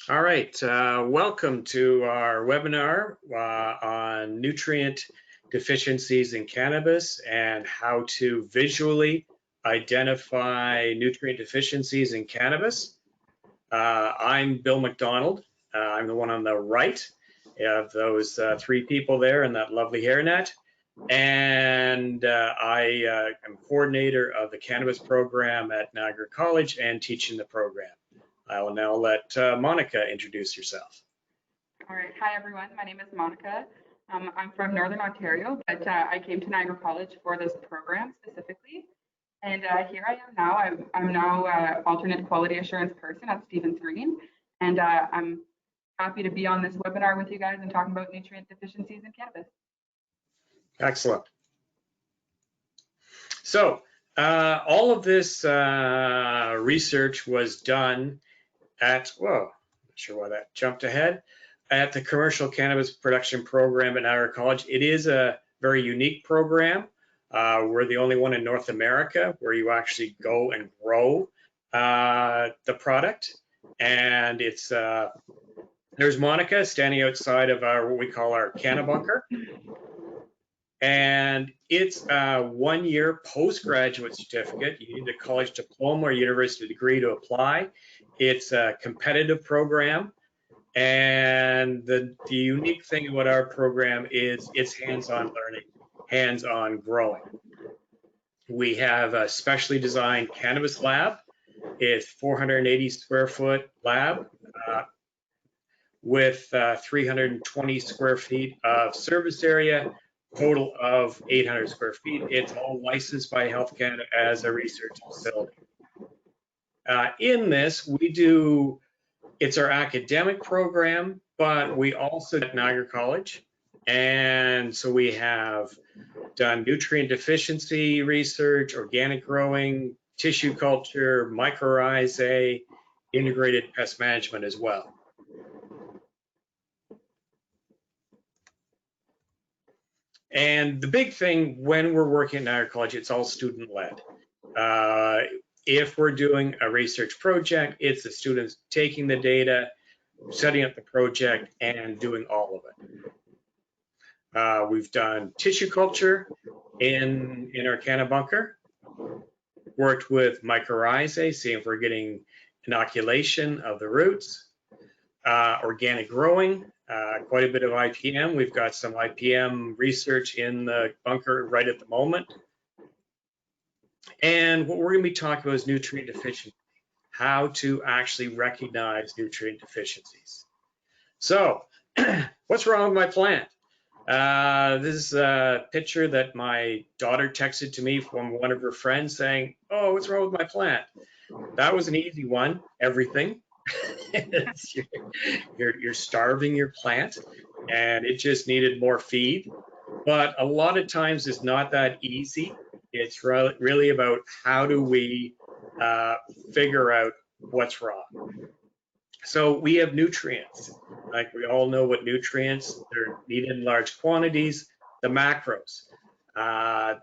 All right, welcome to our webinar on nutrient deficiencies in cannabis and how to visually identify nutrient deficiencies in cannabis. I'm Bill MacDonald. I'm the one on the right of those three people there in that lovely hairnet. And I am coordinator of the cannabis program at Niagara College and teaching the program. I will now let Monica introduce herself. All right. Hi, everyone. My name is Monica. I'm from Northern Ontario, but I came to Niagara College for this program specifically. And here I am now. I'm now alternate quality assurance person at Stevens Green. And I'm happy to be on this webinar with you guys and talking about nutrient deficiencies in cannabis. Excellent. So all of this research was done at, whoa, not sure why that jumped ahead, at the Commercial Cannabis Production Program at Niagara College. It is a very unique program. We're the only one in North America where you actually go and grow the product. And it's, there's Monica standing outside of our, what we call our Cannabunker. And it's a 1-year postgraduate certificate. You need a college diploma or university degree to apply. It's a competitive program. And the unique thing about our program is it's hands-on learning, hands-on growing. We have a specially designed cannabis lab. It's 480 square foot lab with 320 square feet of service area, total of 800 square feet. It's all licensed by Health Canada as a research facility. In this, we do, it's our academic program, but we also at Niagara College. And so we have done nutrient deficiency research, organic growing, tissue culture, mycorrhizae, integrated pest management as well. And the big thing when we're working at Niagara College, it's all student-led. If we're doing a research project, it's the students taking the data, setting up the project, and doing all of it. We've done tissue culture in our Cannabunker, worked with mycorrhizae, seeing if we're getting inoculation of the roots, organic growing, quite a bit of IPM. We've got some IPM research in the bunker right at the moment. And what we're going to be talking about is nutrient deficiency, how to actually recognize nutrient deficiencies. So what's wrong with my plant? This is a picture that my daughter texted to me from one of her friends saying, oh, what's wrong with my plant? That was an easy one, everything. You're starving your plant and it just needed more feed. But a lot of times it's not that easy. It's really about how do we figure out what's wrong. So we have nutrients. Like we all know what nutrients, they're needed in large quantities. The macros,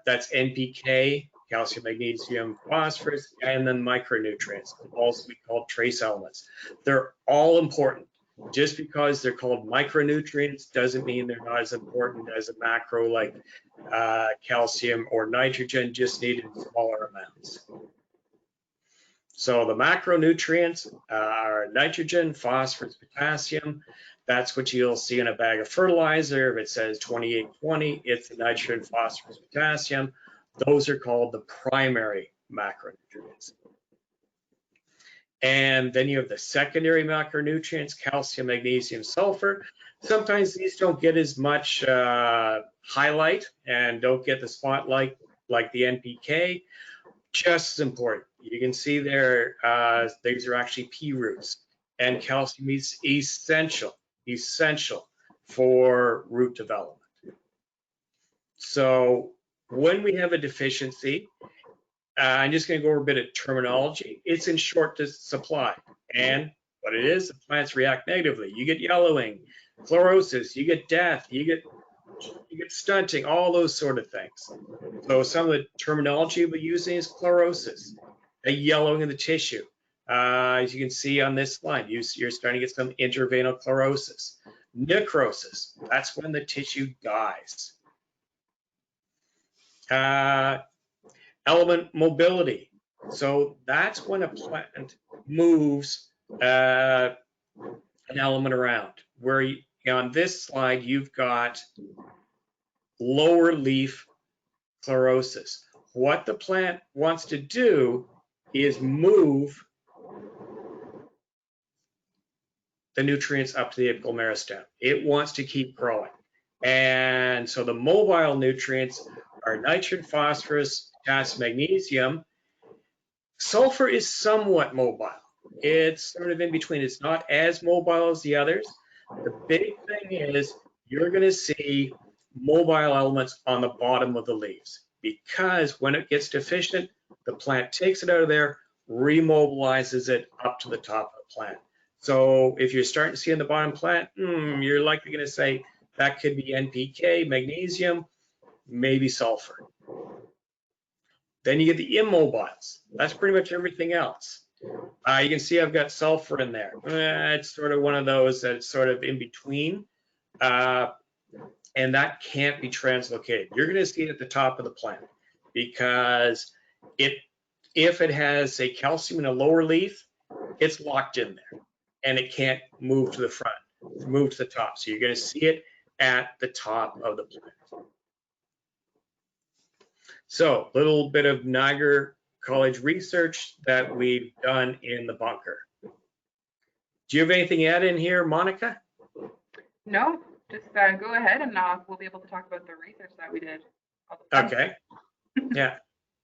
that's NPK, calcium, magnesium, phosphorus, and then micronutrients, also we call trace elements. They're all important. Just because they're called micronutrients doesn't mean they're not as important as a macro like calcium or nitrogen, just needed in smaller amounts. So the macronutrients are nitrogen, phosphorus, potassium. That's what you'll see in a bag of fertilizer. If it says 2820, it's the nitrogen, phosphorus, potassium. Those are called the primary macronutrients. And then you have the secondary macronutrients, calcium, magnesium, sulfur. Sometimes these don't get as much highlight and don't get the spotlight like the NPK. Just as important. You can see there, these are actually pea roots, and calcium is essential for root development. So when we have a deficiency, I'm just going to go over a bit of terminology. It's in short supply, and what it is, the plants react negatively. You get yellowing, chlorosis, you get death, you get stunting, all those sort of things. So some of the terminology we're using is chlorosis, a yellowing of the tissue, As you can see on this slide, you're starting to get some intervenal chlorosis. Necrosis, that's when the tissue dies. Element mobility, so that's when a plant moves an element around. Where on this slide, you've got lower leaf chlorosis. What the plant wants to do is move the nutrients up to the apical meristem. It wants to keep growing. And so the mobile nutrients are nitrogen, phosphorus, potassium, magnesium. Sulfur is somewhat mobile. It's sort of in between. It's not as mobile as the others. The big thing is you're going to see mobile elements on the bottom of the leaves, because when it gets deficient, the plant takes it out of there, remobilizes it up to the top of the plant. So if you're starting to see in the bottom plant, you're likely going to say that could be NPK, magnesium, maybe sulfur. Then you get the immobiles. That's pretty much everything else. You can see I've got sulfur in there. It's sort of one of those that's sort of in between, and that can't be translocated. You're going to see it at the top of the plant, because if it has, say, calcium in a lower leaf, it's locked in there, and it can't move to the front, move to the top. So you're going to see it at the top of the plant. So a little bit of Niagara College research that we've done in the bunker. Do you have anything to add in here, Monica? No, just go ahead and we'll be able to talk about the research that we did. Okay. Yeah.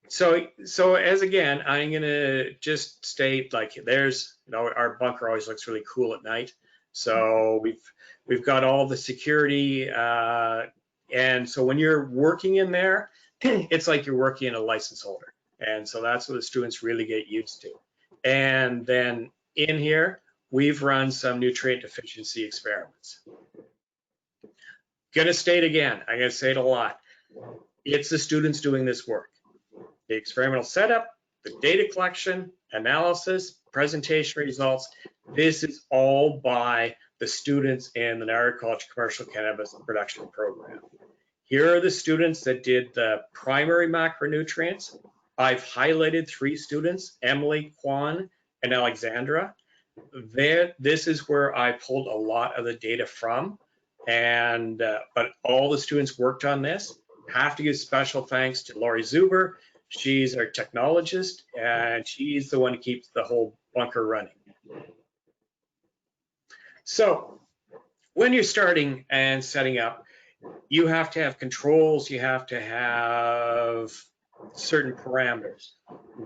So as again, I'm gonna just state, like, there's, our bunker always looks really cool at night. So we've got all the security, and so when you're working in there, it's like you're working in a license holder. And so that's what the students really get used to. And then in here, we've run some nutrient deficiency experiments. Gonna state again, I'm gonna say it a lot. It's the students doing this work. The experimental setup, the data collection, analysis, presentation results, this is all by the students in the Niagara College Commercial Cannabis Production Program. Here are the students that did the primary macronutrients. I've highlighted 3 students, Emily, Kwan, and Alexandra. This is where I pulled a lot of the data from, and but all the students worked on this. Have to give special thanks to Lori Zuber. She's our technologist, and she's the one who keeps the whole bunker running. So when you're starting and setting up, you have to have controls, you have to have certain parameters.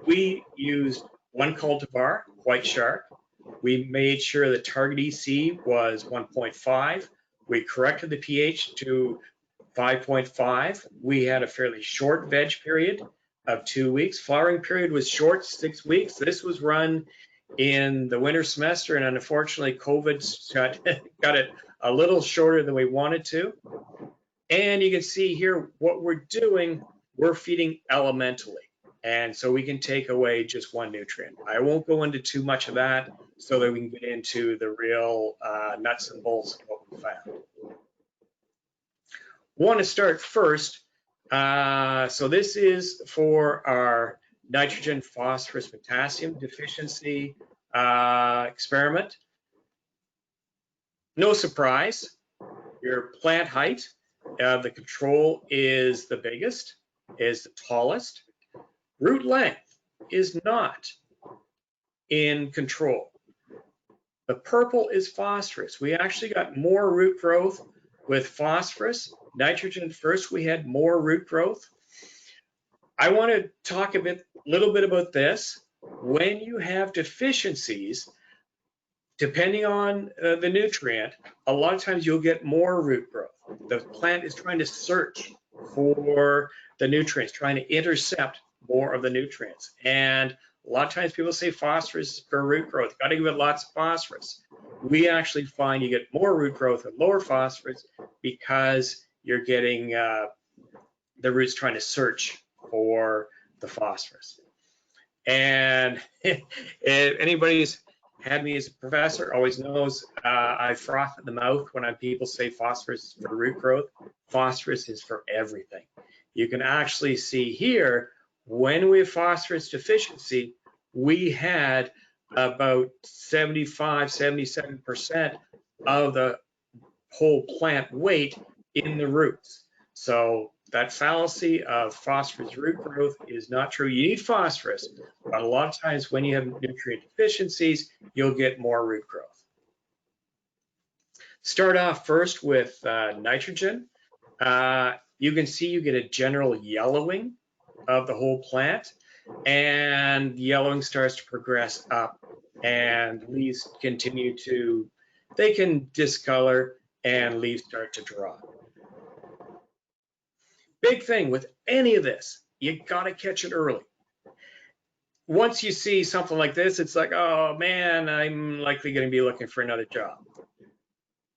We used one cultivar, White Shark. We made sure the target EC was 1.5. We corrected the pH to 5.5. We had a fairly short veg period of 2 weeks. Flowering period was short, 6 weeks. This was run in the winter semester, and unfortunately COVID got it a little shorter than we wanted to. And you can see here what we're doing, we're feeding elementally. And so we can take away just one nutrient. I won't go into too much of that so that we can get into the real nuts and bolts of what we found. Want to start first. So this is for our nitrogen, phosphorus, potassium deficiency experiment. No surprise, your plant height, the control is the biggest, is the tallest. Root length is not in control. The purple is phosphorus. We actually got more root growth with phosphorus. Nitrogen first, we had more root growth. I want to talk a little bit about this. When you have deficiencies, depending on the nutrient, a lot of times you'll get more root growth. The plant is trying to search for the nutrients, trying to intercept more of the nutrients. And a lot of times people say phosphorus for root growth, got to give it lots of phosphorus. We actually find you get more root growth with lower phosphorus because you're getting the roots trying to search for the phosphorus. And if anybody's had me as a professor always knows I froth at the mouth when people say phosphorus is for root growth. Phosphorus is for everything. You can actually see here, when we have phosphorus deficiency, we had about 75, 77% of the whole plant weight in the roots. So that fallacy of phosphorus root growth is not true. You need phosphorus, but a lot of times when you have nutrient deficiencies, you'll get more root growth. Start off first with nitrogen. You can see you get a general yellowing of the whole plant, and yellowing starts to progress up, and leaves continue to, they can discolor and leaves start to drop. Big thing with any of this, you gotta catch it early. Once you see something like this, it's like, oh man, I'm likely gonna be looking for another job.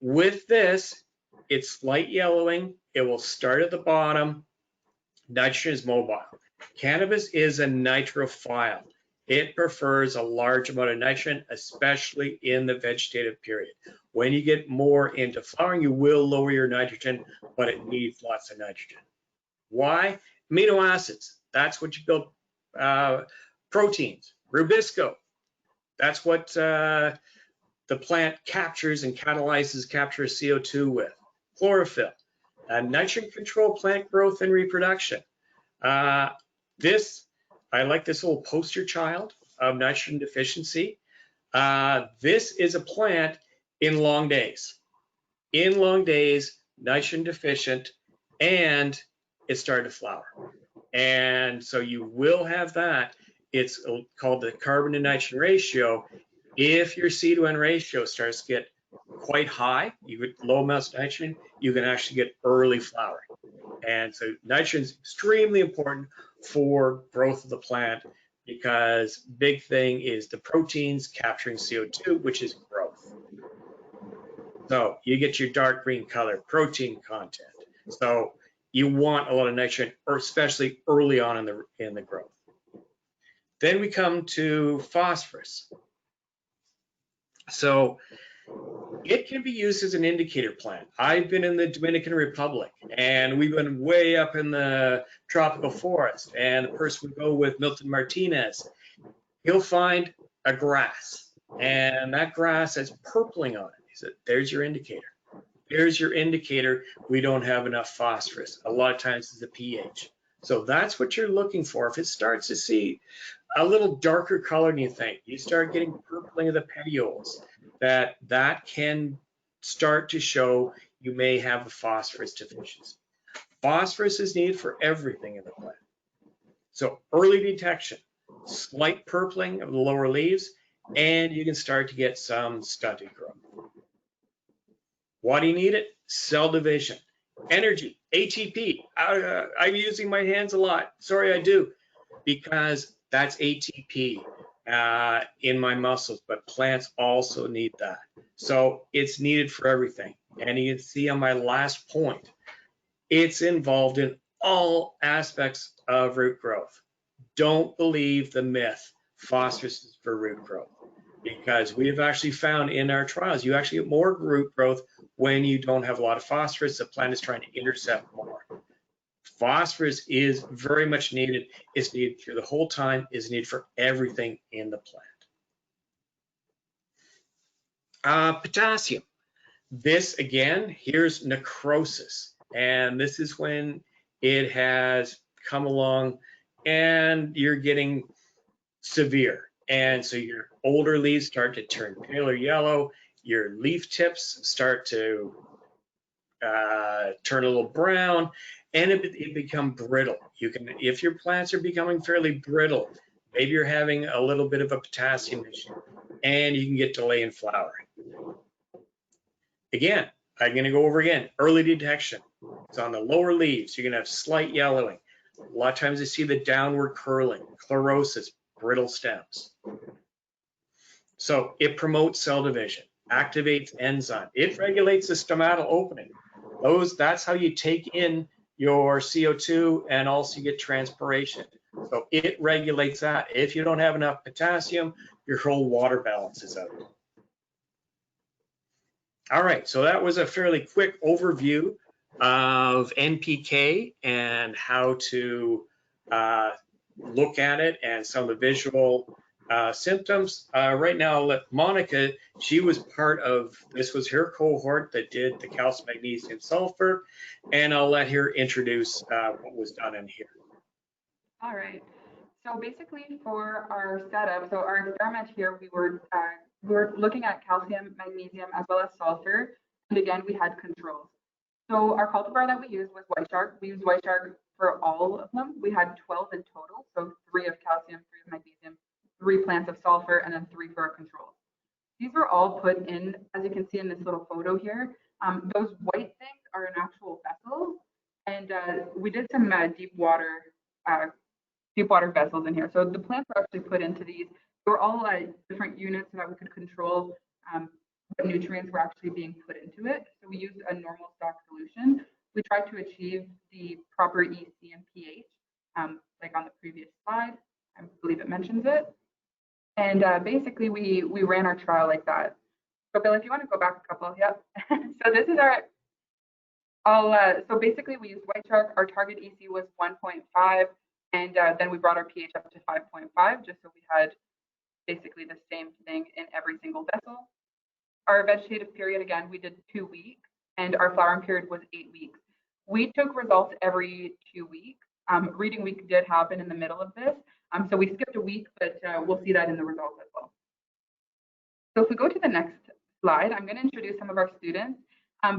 With this, it's slight yellowing. It will start at the bottom. Nitrogen is mobile. Cannabis is a nitrophile. It prefers a large amount of nitrogen, especially in the vegetative period. When you get more into flowering, you will lower your nitrogen, but it needs lots of nitrogen. Why? Amino acids. That's what you build proteins. Rubisco. That's what the plant captures and captures CO2 with. Chlorophyll. Nitrogen control plant growth and reproduction. I like this little poster child of nitrogen deficiency. This is a plant in long days. In long days, nitrogen deficient, and it started to flower. And so you will have that. It's called the carbon to nitrogen ratio. If your C to N ratio starts to get quite high, you get low amounts of nitrogen, you can actually get early flowering. And so nitrogen is extremely important for growth of the plant, because big thing is the proteins capturing CO2, which is growth. So you get your dark green color, protein content. So you want a lot of nitrogen, or especially early on in the growth. Then we come to phosphorus. So it can be used as an indicator plant. I've been in the Dominican Republic, and we've been way up in the tropical forest, and the person would go with Milton Martinez. He'll find a grass, and that grass has purpling on it. He said, there's your indicator. There's your indicator we don't have enough phosphorus. A lot of times it's the pH. So that's what you're looking for. If it starts to see a little darker color than you think, you start getting purpling of the petioles, that can start to show you may have a phosphorus deficiency. Phosphorus is needed for everything in the plant. So early detection, slight purpling of the lower leaves, and you can start to get some stunted growth. Why do you need it? Cell division. Energy, ATP. I'm using my hands a lot. Sorry, I do. Because that's ATP in my muscles, but plants also need that. So it's needed for everything. And you can see on my last point, it's involved in all aspects of root growth. Don't believe the myth, phosphorus is for root growth, because we have actually found in our trials, you actually get more root growth when you don't have a lot of phosphorus. The plant is trying to intercept more. Phosphorus is very much needed. It's needed through the whole time, is needed for everything in the plant. Potassium. This again, here's necrosis. And this is when it has come along and you're getting severe. And so your older leaves start to turn paler yellow. Your leaf tips start to turn a little brown, and it become brittle. You can, if your plants are becoming fairly brittle, maybe you're having a little bit of a potassium issue, and you can get delay in flowering. Again, I'm going to go over again, early detection. It's on the lower leaves. You're going to have slight yellowing. A lot of times you see the downward curling, chlorosis, brittle stems. So it promotes cell division, activates enzyme. It regulates the stomatal opening. That's how you take in your CO2, and also you get transpiration. So it regulates that. If you don't have enough potassium, your whole water balance is out. All right, so that was a fairly quick overview of NPK and how to look at it and some of the visual symptoms. Right now, I'll let Monica, she was part of, this was her cohort that did the calcium, magnesium, sulfur, and I'll let her introduce what was done in here. All right. So basically for our setup, so our experiment here, we were looking at calcium, magnesium, as well as sulfur. And again, we had controls. So our cultivar that we used was White Shark. We used White Shark for all of them. We had 12 in total. So 3 of calcium, 3 of magnesium, 3 plants of sulfur, and then 3 for our controls. These were all put in, as you can see in this little photo here. Those white things are an actual vessel. And we did some deep water vessels in here. So the plants were actually put into these. They were all different units so that we could control what nutrients were actually being put into it. So we used a normal stock solution. We tried to achieve the proper EC and pH, like on the previous slide. I believe it mentions it. And basically, we ran our trial like that. So Bill, if you want to go back a couple, yep. So this is our. So basically, we used White Shark. Our target EC was 1.5. And then we brought our pH up to 5.5, just so we had basically the same thing in every single vessel. Our vegetative period, again, we did 2 weeks, and our flowering period was 8 weeks. We took results every 2 weeks. Reading week did happen in the middle of this, so we skipped a week, but we'll see that in the results as well. So if we go to the next slide, I'm going to introduce some of our students.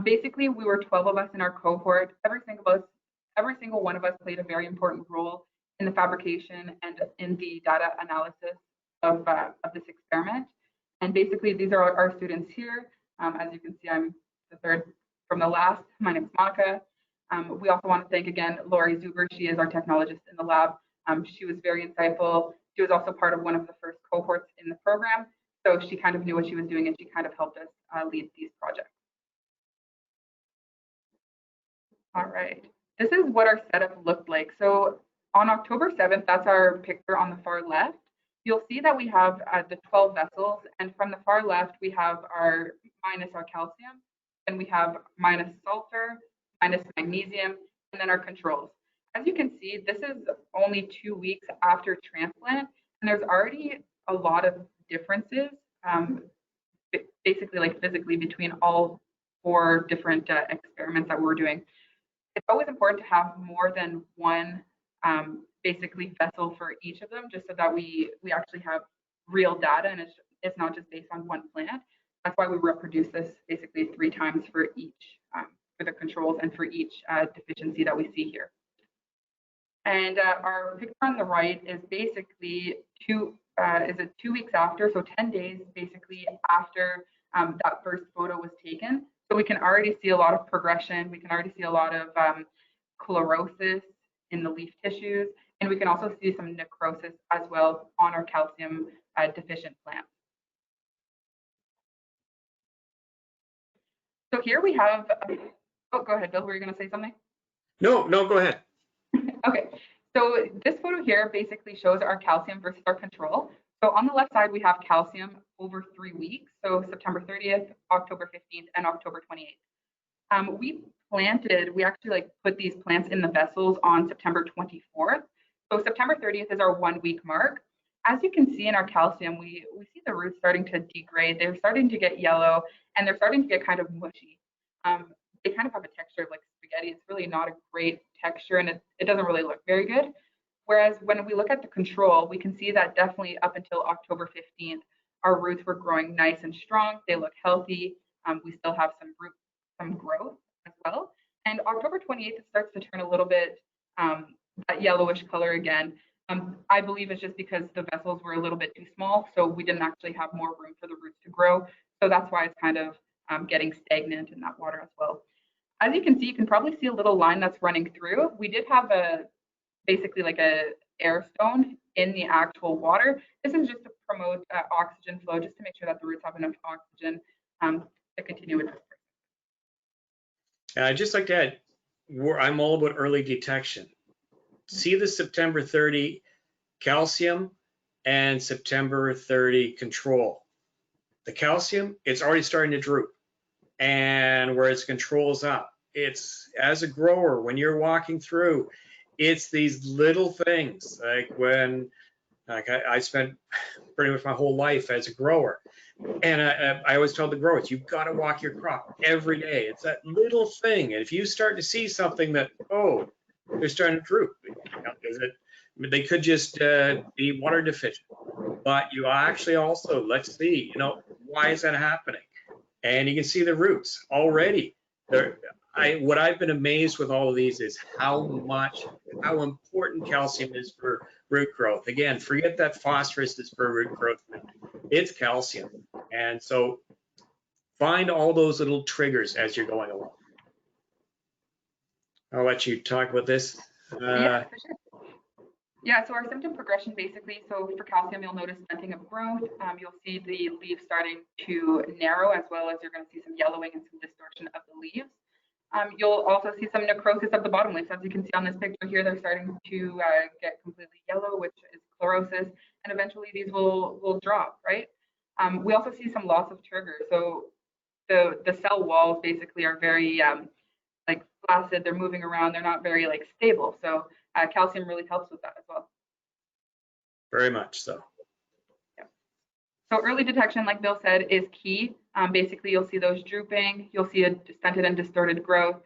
Basically, we were 12 of us in our cohort. Every single one of us played a very important role in the fabrication and in the data analysis of this experiment. And basically, these are our students here. As you can see, I'm the third from the last. My name is Monica. We also want to thank again Lori Zuber. She is our technologist in the lab. She was very insightful. She was also part of one of the first cohorts in the program. So she kind of knew what she was doing and she kind of helped us lead these projects. All right. This is what our setup looked like. So on October 7th, that's our picture on the far left. You'll see that we have the 12 vessels, and from the far left, we have our minus our calcium, and we have minus sulfur, minus magnesium, and then our controls. As you can see, this is only 2 weeks after transplant, and there's already a lot of differences, basically like physically between all 4 different experiments that we're doing. It's always important to have more than one basically vessel for each of them, just so that we actually have real data and it's not just based on one plant. That's why we reproduce this basically 3 times for each, for the controls and for each deficiency that we see here. And our picture on the right is basically 2 weeks after, so 10 days basically after that first photo was taken. So we can already see a lot of progression. We can already see a lot of chlorosis in the leaf tissues, and we can also see some necrosis as well on our calcium deficient plants. So here we have, oh, go ahead, Bill, were you going to say something? No, go ahead. Okay, so this photo here basically shows our calcium versus our control. So on the left side, we have calcium over 3 weeks, so September 30th, October 15th, and October 28th. We actually put these plants in the vessels on September 24th. So September 30th is our 1 week mark. As you can see in our calcium, we see the roots starting to degrade. They're starting to get yellow and they're starting to get kind of mushy. They kind of have a texture of like spaghetti. It's really not a great texture and it doesn't really look very good. Whereas when we look at the control, we can see that definitely up until October 15th, our roots were growing nice and strong. They look healthy. We still have some growth as well. And October 28th, it starts to turn a little bit that yellowish color again. I believe it's just because the vessels were a little bit too small, so we didn't actually have more room for the roots to grow. So that's why it's kind of getting stagnant in that water as well. As you can see, you can probably see a little line that's running through. We did have basically like a air stone in the actual water. This is just to promote oxygen flow, just to make sure that the roots have enough oxygen to continue with this. I'd just like to add, I'm all about early detection. See the September 30 calcium, and September 30 control. The calcium, it's already starting to droop, and where its control's up. It's, as a grower, when you're walking through, it's these little things, like when, like I spent pretty much my whole life as a grower. And I always tell the growers, you've got to walk your crop every day. It's that little thing. And if you start to see something that, oh, they're starting to droop, is it, they could just be water deficient. But you actually also, let's see, why is that happening? And you can see the roots already. What I've been amazed with all of these is how important calcium is for root growth. Again, forget that phosphorus is for root growth. It's calcium. And so find all those little triggers as you're going along. I'll let you talk about this. Yeah, for sure. Yeah, so our symptom progression basically, so for calcium, you'll notice stunting of growth. You'll see the leaves starting to narrow, as well as you're going to see some yellowing and some distortion of the leaves. You'll also see some necrosis of the bottom leaves. As you can see on this picture here, they're starting to get completely yellow, which is chlorosis, and eventually these will drop, right? We also see some loss of trigger. So the cell walls basically are very like flaccid. They're moving around. They're not very like stable. So calcium really helps with that as well. Very much so. Yeah. So early detection, like Bill said, is key. Basically, you'll see those drooping. You'll see a stunted and distorted growth.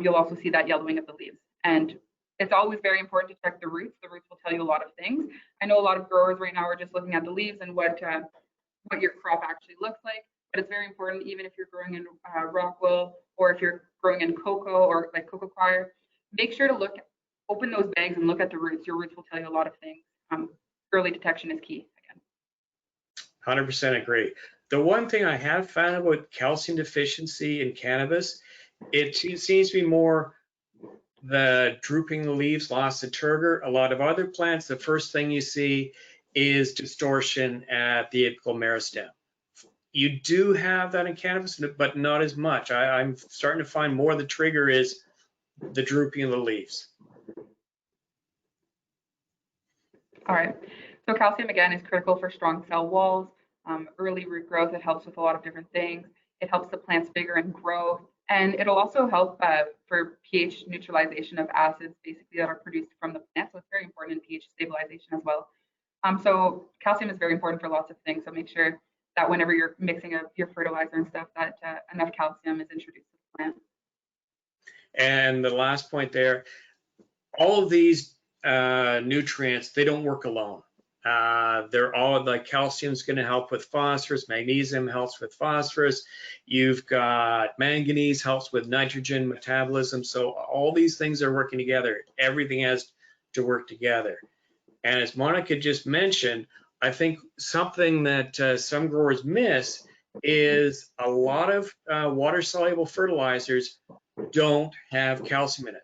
You'll also see that yellowing of the leaves. And it's always very important to check the roots. The roots will tell you a lot of things. I know a lot of growers right now are just looking at the leaves and what your crop actually looks like. But it's very important, even if you're growing in Rockwool or if you're growing in cocoa or like cocoa coir, make sure to open those bags and look at the roots. Your roots will tell you a lot of things. Early detection is key again. 100% agree. The one thing I have found about calcium deficiency in cannabis, it seems to be more the drooping the leaves, loss of turgor. A lot of other plants, the first thing you see is distortion at the apical meristem. You do have that in cannabis, but not as much. I'm starting to find more the trigger is the drooping of the leaves. All right. So calcium, again, is critical for strong cell walls. Early root growth, it helps with a lot of different things. It helps the plants bigger and grow. And it'll also help for pH neutralization of acids, basically, that are produced from the plant. So it's very important in pH stabilization as well. So calcium is very important for lots of things. So make sure that whenever you're mixing your fertilizer and stuff, that enough calcium is introduced to the plant. And the last point there, all of these nutrients, they don't work alone. They're all, like calcium's going to help with phosphorus, magnesium helps with phosphorus, you've got manganese helps with nitrogen metabolism. So all these things are working together. Everything has to work together. And as Monica just mentioned, I think something that some growers miss is a lot of water-soluble fertilizers don't have calcium in it.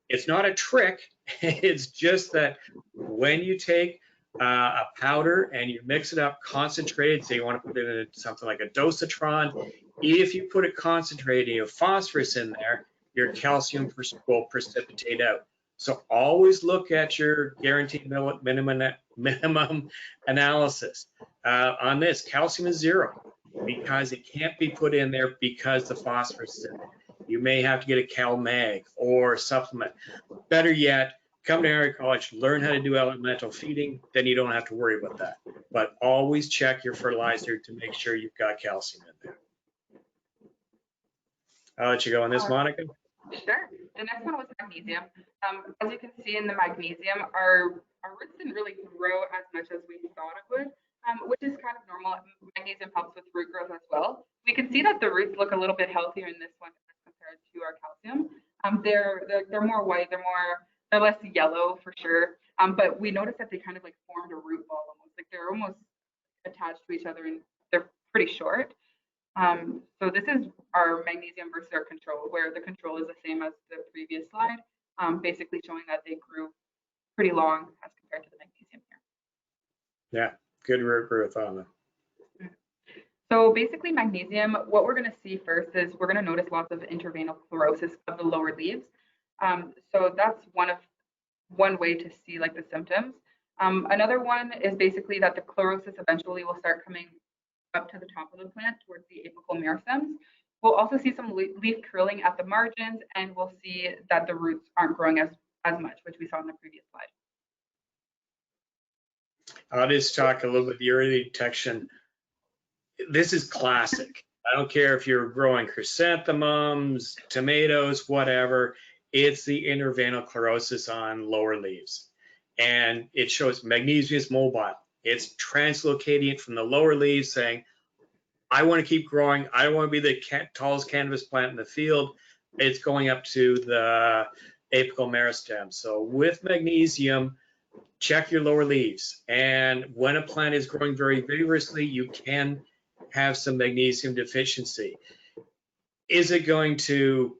It's not a trick. It's just that when you take a powder and you mix it up concentrated, say you want to put it in something like a dosatron, if you put it concentrated and you have phosphorus in there, your calcium will precipitate out. So always look at your guaranteed minimum analysis. On this, calcium is 0 because it can't be put in there because the phosphorus is in there. You may have to get a Cal Mag or supplement. Better yet, come to area college, learn how to do elemental feeding, then you don't have to worry about that. But always check your fertilizer to make sure you've got calcium in there. I'll let you go on this, Monica. Sure. The next one was magnesium. As you can see in the magnesium, our roots didn't really grow as much as we thought it would, which is kind of normal. Magnesium helps with root growth as well. We can see that the roots look a little bit healthier in this one as compared to our calcium. They're more white. They're less yellow for sure. But we noticed that they kind of like formed a root ball almost. Like they're almost attached to each other and they're pretty short. So this is our magnesium versus our control, where the control is the same as the previous slide, basically showing that they grew pretty long as compared to the magnesium here. Yeah, good root growth on them. So basically magnesium, what we're going to see first is we're going to notice lots of interveinal chlorosis of the lower leaves. So that's one way to see like the symptoms. Another one is basically that the chlorosis eventually will start coming up to the top of the plant towards the apical merostems. We'll also see some leaf curling at the margins, and we'll see that the roots aren't growing as much, which we saw in the previous slide. I'll just talk a little bit the early detection. This is classic. I don't care if you're growing chrysanthemums, tomatoes, whatever. It's the interveinal chlorosis on lower leaves. And it shows magnesium is mobile. It's translocating from the lower leaves saying, I want to keep growing. I want to be the tallest cannabis plant in the field. It's going up to the apical meristem. So with magnesium, check your lower leaves. And when a plant is growing very vigorously, you can have some magnesium deficiency. Is it going to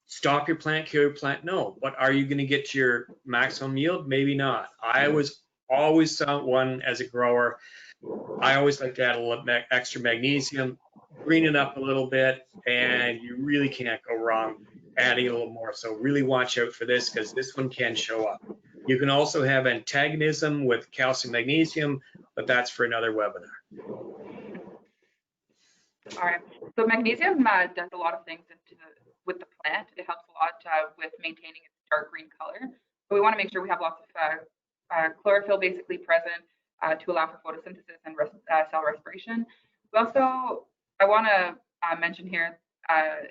stop your plant, kill your plant? No. But are you going to get your maximum yield? Maybe not. I was always one as a grower. I always like to add a little extra magnesium, green it up a little bit, and you really can't go wrong adding a little more. So really watch out for this because this one can show up. You can also have antagonism with calcium magnesium, but that's for another webinar. All right. So magnesium does a lot of things with the plant. It helps a lot with maintaining its dark green color. So we want to make sure we have lots of chlorophyll basically present to allow for photosynthesis and cell respiration. We also, I want to mention here,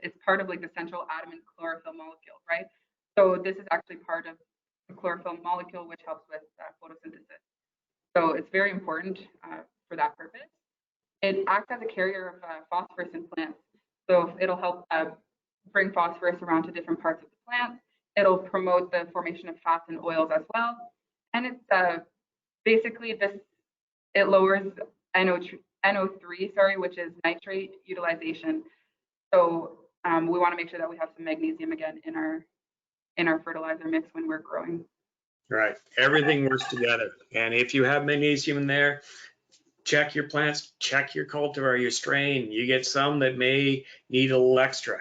it's part of like the central atom in chlorophyll molecule, right? So this is actually part of the chlorophyll molecule, which helps with photosynthesis. So it's very important for that purpose. It acts as a carrier of phosphorus in plants. So it'll help bring phosphorus around to different parts of the plant. It'll promote the formation of fats and oils as well. And it's basically it lowers NO3, which is nitrate utilization. So we want to make sure that we have some magnesium again in our fertilizer mix when we're growing. Right. Everything works together. And if you have magnesium in there, check your plants, check your cultivar, your strain. You get some that may need a little extra.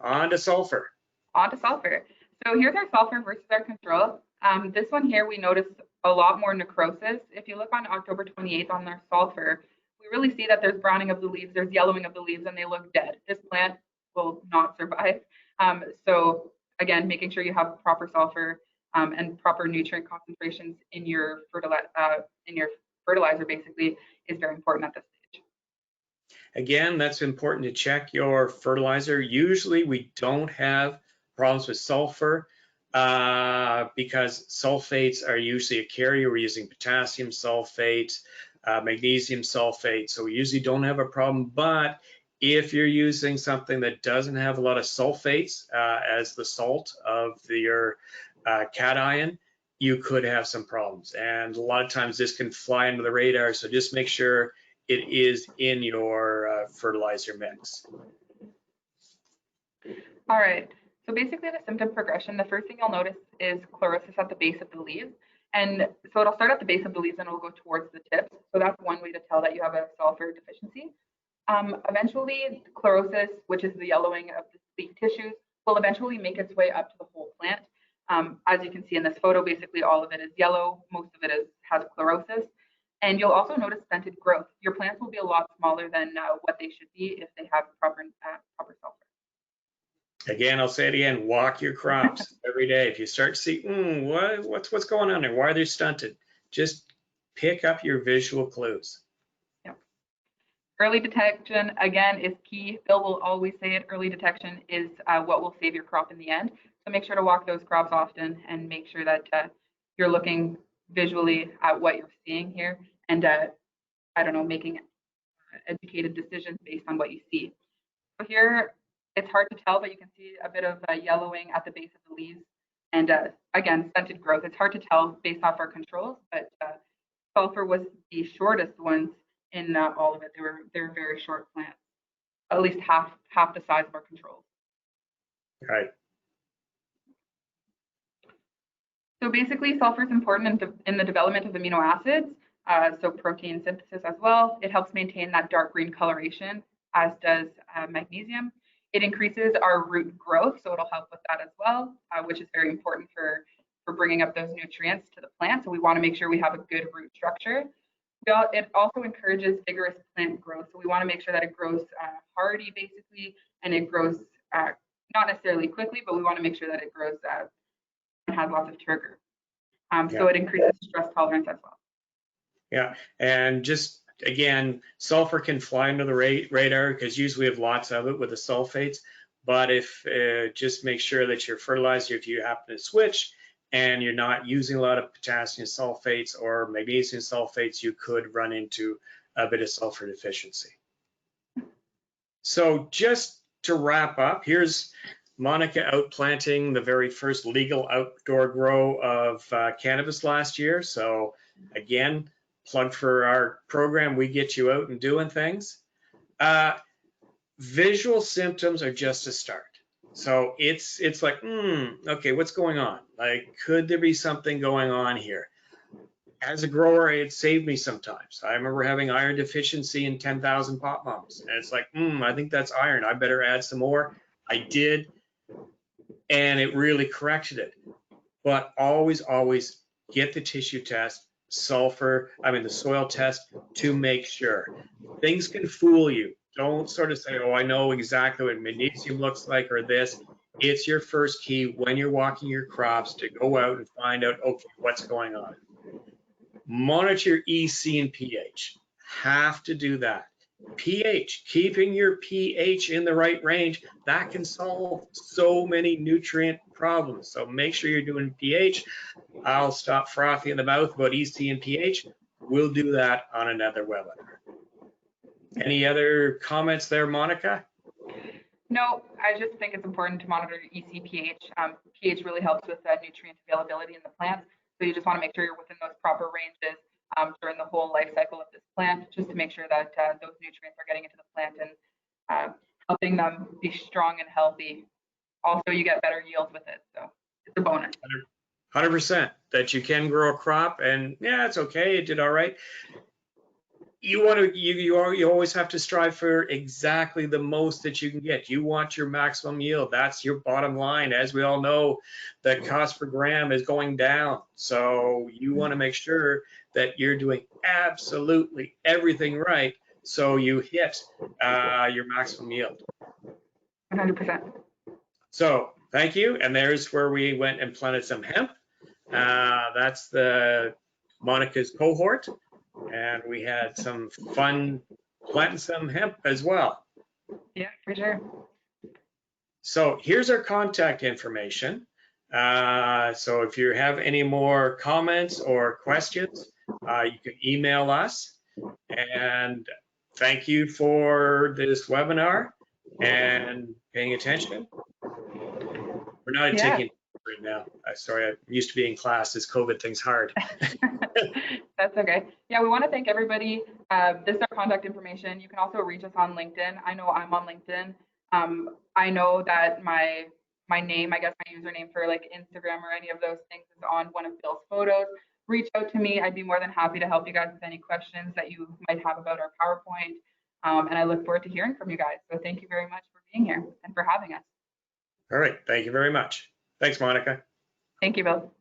On to sulfur. On to sulfur. So here's our sulfur versus our control. This one here, we notice a lot more necrosis. If you look on October 28th on our sulfur, we really see that there's browning of the leaves, there's yellowing of the leaves, and they look dead. This plant will not survive. So again, making sure you have proper sulfur and proper nutrient concentrations in your fertilizer basically is very important at this stage. Again, that's important to check your fertilizer. Usually we don't have problems with sulfur because sulfates are usually a carrier. We're using potassium sulfate, magnesium sulfate, so we usually don't have a problem. But if you're using something that doesn't have a lot of sulfates as the salt of your cation, you could have some problems. And a lot of times this can fly under the radar, so just make sure it is in your fertilizer mix. All right, so basically the symptom progression, the first thing you'll notice is chlorosis at the base of the leaves. And so it'll start at the base of the leaves and it'll go towards the tips. So that's one way to tell that you have a sulfur deficiency. Eventually, chlorosis, which is the yellowing of the leaf tissues, will eventually make its way up to the whole plant. As you can see in this photo, basically all of it is yellow. Most of it has chlorosis. And you'll also notice stunted growth. Your plants will be a lot smaller than what they should be if they have proper sulfur. Again, I'll say it again, walk your crops every day. If you start to see, what's going on there? Why are they stunted? Just pick up your visual clues. Yep. Early detection, again, is key. Bill will always say it, early detection is what will save your crop in the end. So make sure to walk those crops often and make sure that you're looking visually at what you're seeing here and, making educated decisions based on what you see. So here, it's hard to tell, but you can see a bit of yellowing at the base of the leaves. And again, stunted growth. It's hard to tell based off our controls, but sulfur was the shortest ones in all of it. They're very short plants, at least half the size of our controls. Right. So basically, sulfur is important in the development of amino acids, so protein synthesis as well. It helps maintain that dark green coloration, as does magnesium. It increases our root growth, so it'll help with that as well, which is very important for for bringing up those nutrients to the plant. So we want to make sure we have a good root structure. It also encourages vigorous plant growth. So we want to make sure that it grows hardy, basically, and it grows not necessarily quickly, but we want to make sure that it grows and has lots of turgor. So it increases stress tolerance as well. Yeah, and just again, sulfur can fly under the radar because usually we have lots of it with the sulfates. But if just make sure that your fertilizer, if you happen to switch and you're not using a lot of potassium sulfates or magnesium sulfates, you could run into a bit of sulfur deficiency. So just to wrap up, here's Monica outplanting the very first legal outdoor grow of cannabis last year. So again, plug for our program, we get you out and doing things. Visual symptoms are just a start. So it's like, okay, what's going on? Like, could there be something going on here? As a grower, it saved me sometimes. I remember having iron deficiency in 10,000 pot mums. And it's like, I think that's iron. I better add some more. I did, and it really corrected it. But always, always get the tissue test, the soil test to make sure. Things can fool you. Don't sort of say, oh, I know exactly what magnesium looks like or this. It's your first key when you're walking your crops to go out and find out, okay, what's going on. Monitor your EC and pH. Have to do that. pH, keeping your pH in the right range, that can solve so many nutrient problems. So make sure you're doing pH. I'll stop frothing in the mouth about EC and pH. We'll do that on another webinar. Any other comments there, Monica? No, I just think it's important to monitor EC pH. pH really helps with nutrient availability in the plant. So you just want to make sure you're within those proper ranges during the whole life cycle of this plant, just to make sure that those nutrients are getting into the plant and helping them be strong and healthy. Also, you get better yields with it, so it's a bonus. 100% that you can grow a crop, and yeah, it's okay, it did all right. You always have to strive for exactly the most that you can get. You want your maximum yield. That's your bottom line. As we all know, the cost per gram is going down. So you want to make sure that you're doing absolutely everything right so you hit your maximum yield. 100%. So thank you. And there's where we went and planted some hemp. That's the Monica's cohort. And we had some fun planting some hemp as well. Yeah, for sure. So here's our contact information. So if you have any more comments or questions, you can email us. And thank you for this webinar and paying attention. We're not taking right now. Sorry, I'm used to being in class. This COVID thing's hard. That's okay. Yeah, we want to thank everybody. This is our contact information. You can also reach us on LinkedIn. I know I'm on LinkedIn. I know that my name, I guess my username for like Instagram or any of those things is on one of Bill's photos. Reach out to me. I'd be more than happy to help you guys with any questions that you might have about our PowerPoint. And I look forward to hearing from you guys. So thank you very much for being here and for having us. All right. Thank you very much. Thanks, Monica. Thank you, Bill.